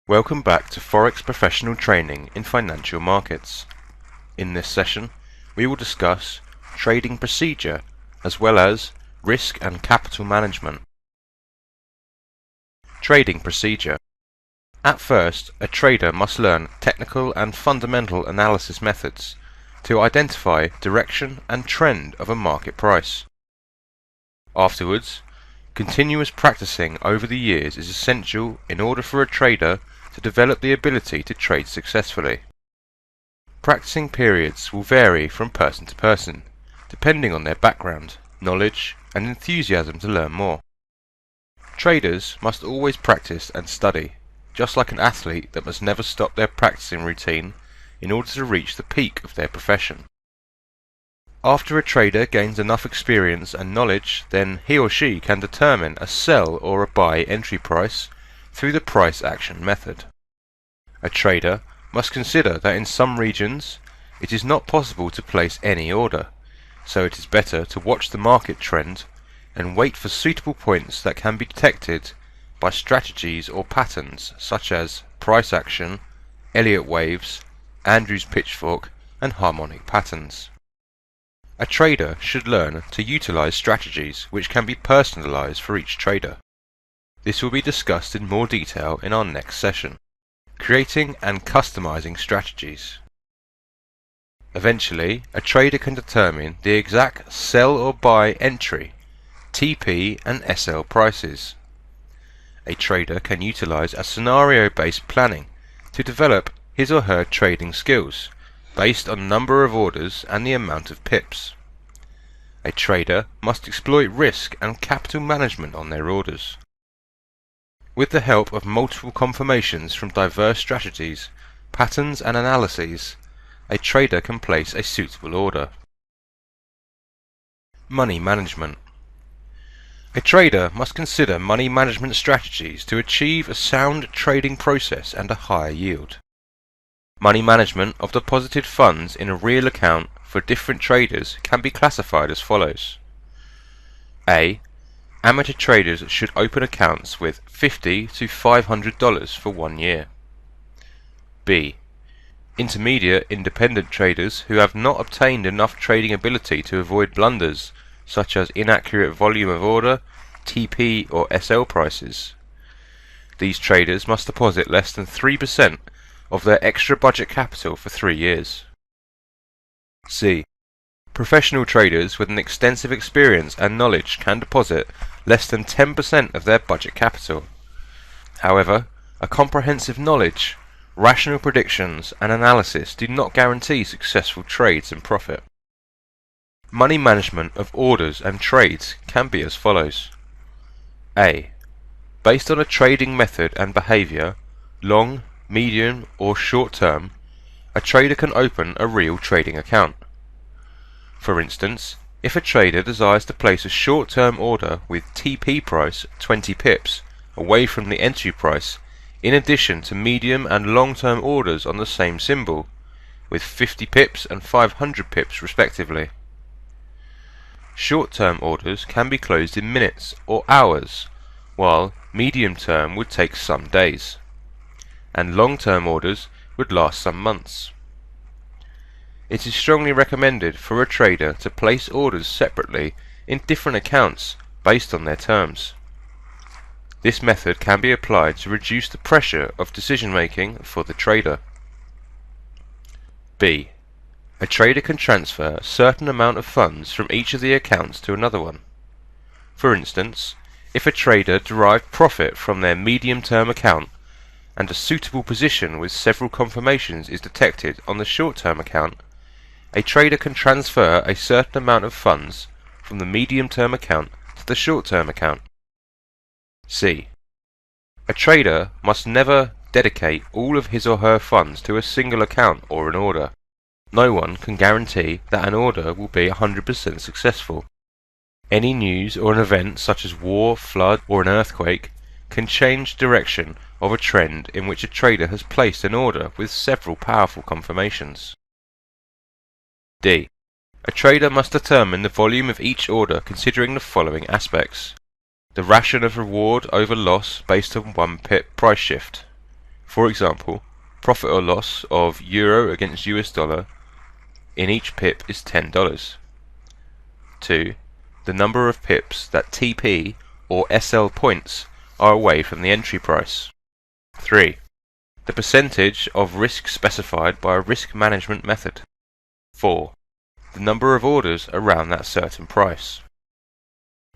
Welcome back to Forex Professional Training in Financial Markets. In this session, we will discuss trading procedure as well as risk and capital management. Trading procedure. At first, a trader must learn technical and fundamental analysis methods to identify direction and trend of a market price. Afterwards, continuous practicing over the years is essential in order for a trader to develop the ability to trade successfully. Practicing periods will vary from person to person, depending on their background, knowledge, and enthusiasm to learn more. Traders must always practice and study, just like an athlete that must never stop their practicing routine in order to reach the peak of their profession. After a trader gains enough experience and knowledge, then he or she can determine a sell or a buy entry price through the price action method. A trader must consider that in some regions it is not possible to place any order, so it is better to watch the market trend and wait for suitable points that can be detected by strategies or patterns such as price action, Elliott waves, Andrews pitchfork, and harmonic patterns. A trader should learn to utilize strategies which can be personalized for each trader. This will be discussed in more detail in our next session. Creating and customizing strategies. Eventually, a trader can determine the exact sell or buy entry, TP and SL prices. A trader can utilize a scenario-based planning to develop his or her trading skills based on number of orders and the amount of pips. A trader must exploit risk and capital management on their orders. With the help of multiple confirmations from diverse strategies, patterns and analyses, a trader can place a suitable order. Money management. A trader must consider money management strategies to achieve a sound trading process and a higher yield. Money management of deposited funds in a real account for different traders can be classified as follows. A. Amateur traders should open accounts with $50 to $500 for 1 year. B. Intermediate independent traders who have not obtained enough trading ability to avoid blunders such as inaccurate volume of order, TP or SL prices. These traders must deposit less than 3% of their extra budget capital for 3 years. C. Professional traders with an extensive experience and knowledge can deposit less than 10% of their budget capital. However, a comprehensive knowledge, rational predictions and analysis do not guarantee successful trades and profit. Money management of orders and trades can be as follows. A. Based on a trading method and behavior, long, medium or short term, a trader can open a real trading account. For instance, if a trader desires to place a short-term order with TP price 20 pips away from the entry price, in addition to medium and long-term orders on the same symbol, with 50 pips and 500 pips respectively. Short-term orders can be closed in minutes or hours, while medium-term would take some days, and long-term orders would last some months. It is strongly recommended for a trader to place orders separately in different accounts based on their terms. This method can be applied to reduce the pressure of decision making for the trader. B. A trader can transfer a certain amount of funds from each of the accounts to another one. For instance, if a trader derived profit from their medium-term account and a suitable position with several confirmations is detected on the short-term account, a trader can transfer a certain amount of funds from the medium-term account to the short-term account. C. A trader must never dedicate all of his or her funds to a single account or an order. No one can guarantee that an order will be 100% successful. Any news or an event such as war, flood or an earthquake can change direction of a trend in which a trader has placed an order with several powerful confirmations. D. A trader must determine the volume of each order considering the following aspects. The ration of reward over loss based on 1 pip price shift. For example, profit or loss of euro against US dollar in each pip is $10. 2. The number of pips that TP or SL points are away from the entry price. 3. The percentage of risk specified by a risk management method. 4. The number of orders around that certain price.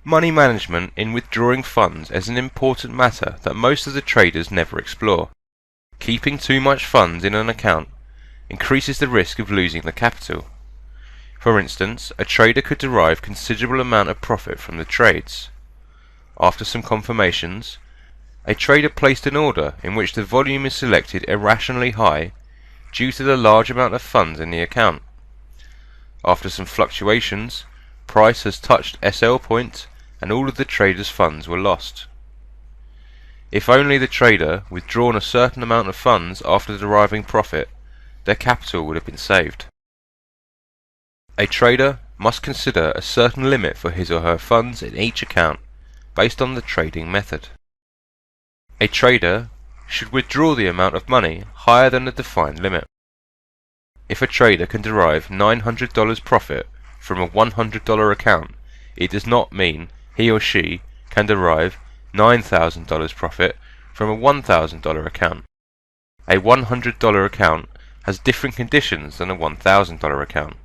Money management in withdrawing funds is an important matter that most of the traders never explore. Keeping too much funds in an account increases the risk of losing the capital. For instance, a trader could derive considerable amount of profit from the trades. After some confirmations, a trader placed an order in which the volume is selected irrationally high due to the large amount of funds in the account. After some fluctuations, price has touched SL point and all of the trader's funds were lost. If only the trader withdrawn a certain amount of funds after deriving profit, their capital would have been saved. A trader must consider a certain limit for his or her funds in each account based on the trading method. A trader should withdraw the amount of money higher than the defined limit. If a trader can derive $900 profit from a $100 account, it does not mean he or she can derive $9,000 profit from a $1,000 account. A $100 account has different conditions than a $1,000 account.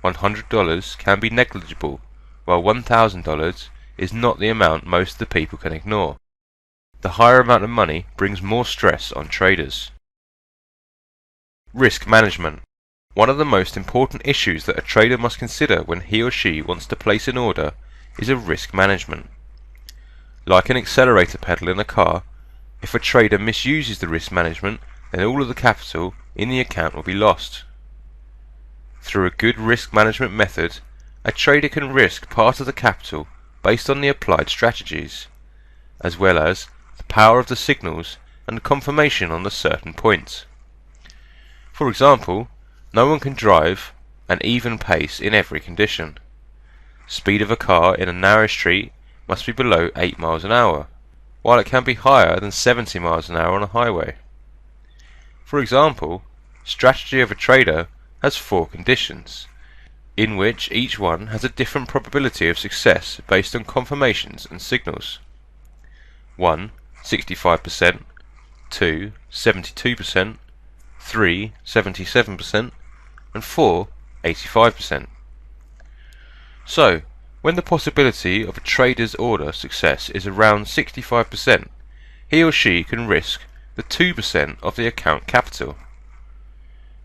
$100 can be negligible, while $1,000 is not the amount most of the people can ignore. The higher amount of money brings more stress on traders. Risk management. One of the most important issues that a trader must consider when he or she wants to place an order is a risk management. Like an accelerator pedal in a car, if a trader misuses the risk management, then all of the capital in the account will be lost. Through a good risk management method, a trader can risk part of the capital based on the applied strategies, as well as the power of the signals and confirmation on a certain point. For example, no one can drive an even pace in every condition. Speed of a car in a narrow street must be below 8 miles an hour, while it can be higher than 70 miles an hour on a highway. For example, strategy of a trader has 4 conditions, in which each one has a different probability of success based on confirmations and signals. 1. 65%, 2. 72%, 3. 77%, and 4. 85%. So, when the possibility of a trader's order success is around 65%, he or she can risk the 2% of the account capital.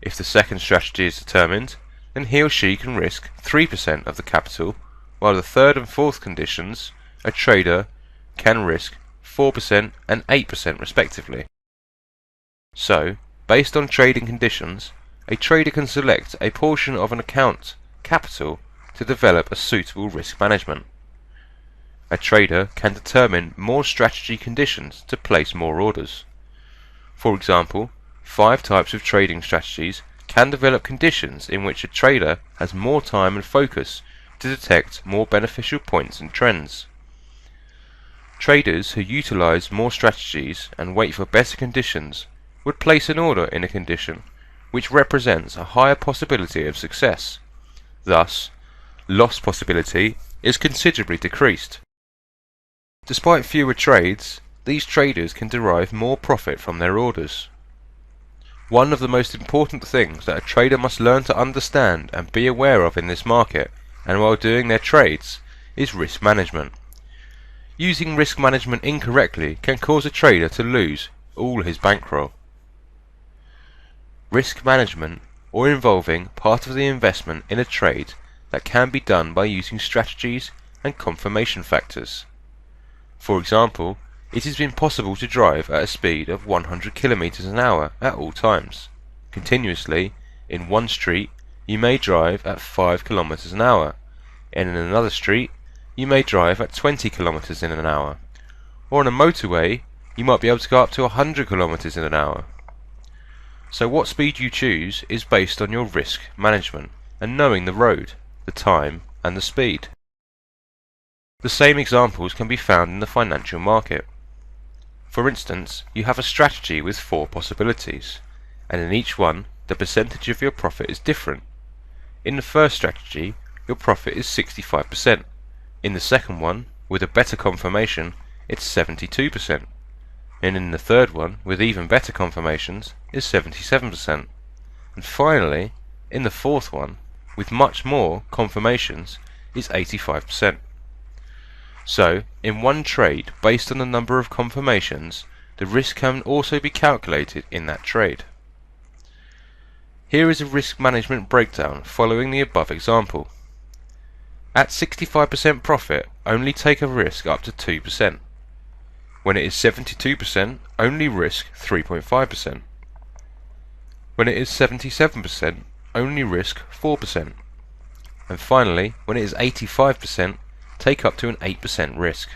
If the second strategy is determined, then he or she can risk 3% of the capital, while the third and fourth conditions, a trader can risk 4% and 8% respectively. So, based on trading conditions, a trader can select a portion of an account capital to develop a suitable risk management. A trader can determine more strategy conditions to place more orders. For example, 5 types of trading strategies can develop conditions in which a trader has more time and focus to detect more beneficial points and trends. Traders who utilize more strategies and wait for better conditions would place an order in a condition which represents a higher possibility of success. Thus, loss possibility is considerably decreased. Despite fewer trades, these traders can derive more profit from their orders. One of the most important things that a trader must learn to understand and be aware of in this market, and while doing their trades, is risk management. Using risk management incorrectly can cause a trader to lose all his bankroll. Risk management, or involving part of the investment in a trade, that can be done by using strategies and confirmation factors. For example, it has been possible to drive at a speed of 100 km an hour at all times. Continuously, in one street, you may drive at 5 km an hour, and in another street, you may drive at 20 km in an hour. Or on a motorway, you might be able to go up to 100 km in an hour. So what speed you choose is based on your risk management and knowing the road, the time, and the speed. The same examples can be found in the financial market. For instance, you have a strategy with 4 possibilities, and in each one the percentage of your profit is different. In the first strategy, your profit is 65%. In the second one, with a better confirmation, it's 72%. And in the third one, with even better confirmations, is 77%. And finally, in the fourth one, with much more confirmations, is 85%. So, in one trade, based on the number of confirmations, the risk can also be calculated in that trade. Here is a risk management breakdown following the above example. At 65% profit, only take a risk up to 2%. When it is 72%, only risk 3.5%. When it is 77%, only risk 4%. And finally, when it is 85%, take up to an 8% risk.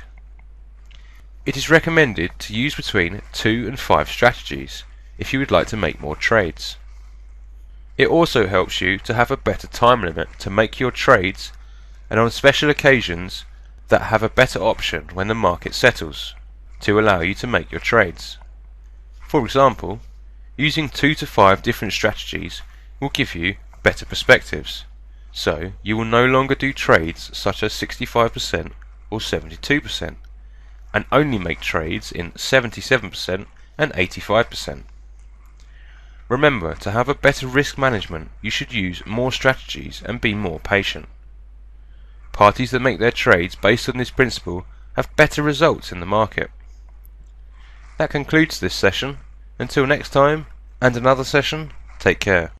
It is recommended to use between 2 and 5 strategies if you would like to make more trades. It also helps you to have a better time limit to make your trades, and on special occasions that have a better option when the market settles, to allow you to make your trades. For example, using 2 to 5 different strategies will give you better perspectives, so you will no longer do trades such as 65% or 72%, and only make trades in 77% and 85%. Remember, to have a better risk management, you should use more strategies and be more patient. Parties that make their trades based on this principle have better results in the market. That concludes this session. Until next time, and another session, take care.